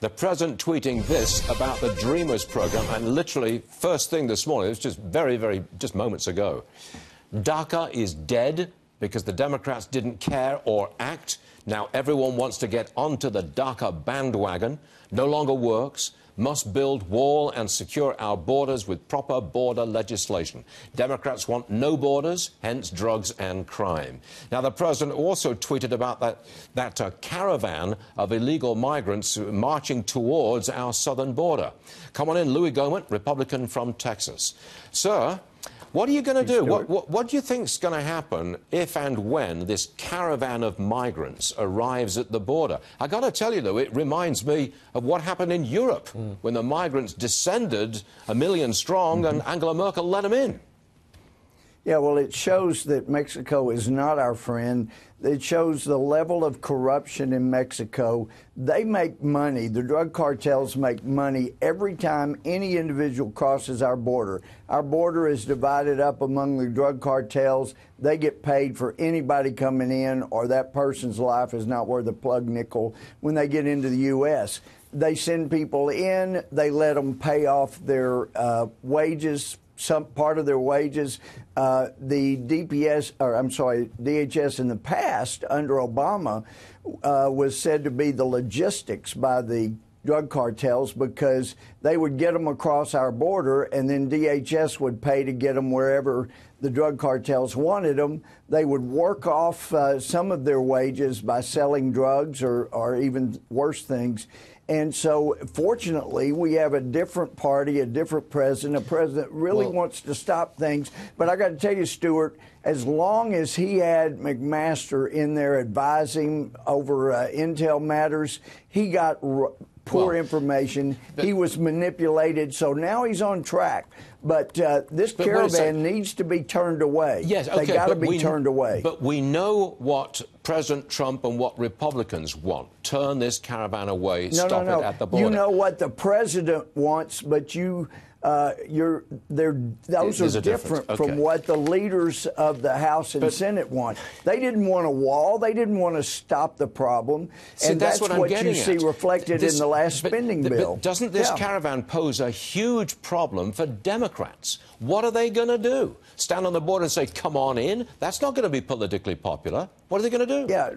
The president tweeting this about the Dreamers program, and literally first thing this morning, it was just just moments ago. DACA is dead because the Democrats didn't care or act. Now everyone wants to get onto the DACA bandwagon. No longer works. Must build wall and secure our borders with proper border legislation. Democrats want no borders, hence drugs and crime. Now, the president also tweeted about that caravan of illegal migrants marching towards our southern border. Come on in, Louie Gohmert, Republican from Texas. Sir, what are you going to do? What do you think is going to happen if and when this caravan of migrants arrives at the border? I got to tell you, though, it reminds me of what happened in Europe when the migrants descended 1 million strong and Angela Merkel let them in. Yeah, well, it shows that Mexico is not our friend. It shows the level of corruption in Mexico. They make money. The drug cartels make money every time any individual crosses our border. Our border is divided up among the drug cartels. They get paid for anybody coming in, or that person's life is not worth a plug nickel when they get into the U.S. They send people in. They let them pay off their wages, some part of their wages. The DHS in the past, under Obama, was said to be the logistics by the drug cartels, because they would get them across our border and then DHS would pay to get them wherever the drug cartels wanted them. They would work off some of their wages by selling drugs or even worse things. And so, fortunately, we have a different party, a different president. A president really wants to stop things. But I got to tell you, Stuart, as long as he had McMaster in there advising over intel matters, he got poor information. He was manipulated. So now he's on track. But this caravan needs to be turned away. Yes, okay, they got to be turned away. But we know what President Trump and what Republicans want. Turn this caravan away, stop it at the border. You know what the president wants, but those are different from what the leaders of the House and Senate want. They didn't want a wall. They didn't want to stop the problem. And that's what you see reflected in the last spending bill. But doesn't this caravan pose a huge problem for Democrats? What are they going to do? Stand on the border and say, come on in? That's not going to be politically popular. What are they going to do? Yeah,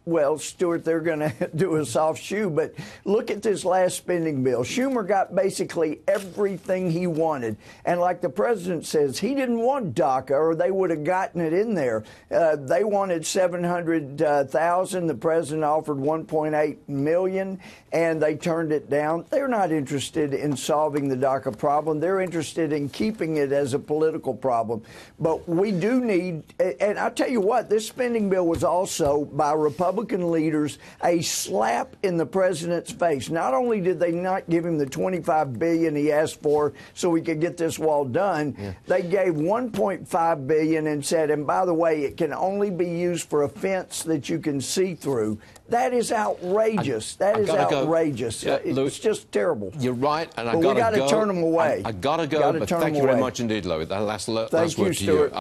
well, Stuart, they're going to do a soft shoe. But look at this last spending bill. Schumer got basically everything he wanted. And like the president says, he didn't want DACA, or they would have gotten it in there. They wanted $700,000. The president offered $1.8 million, and they turned it down. They're not interested in solving the DACA problem. They're interested in keeping it as a political problem. But we do need, and I'll tell you what, this spending bill was also, by Republican leaders, a slap in the president's face. Not only did they not give him the $25 billion he asked for so we could get this wall done, they gave $1.5 billion and said, and by the way, it can only be used for a fence that you can see through. That is outrageous. That is outrageous. It's just terrible. You're right, and we got to turn them away. I got to go, but thank you very much indeed, Louie. Last word to you.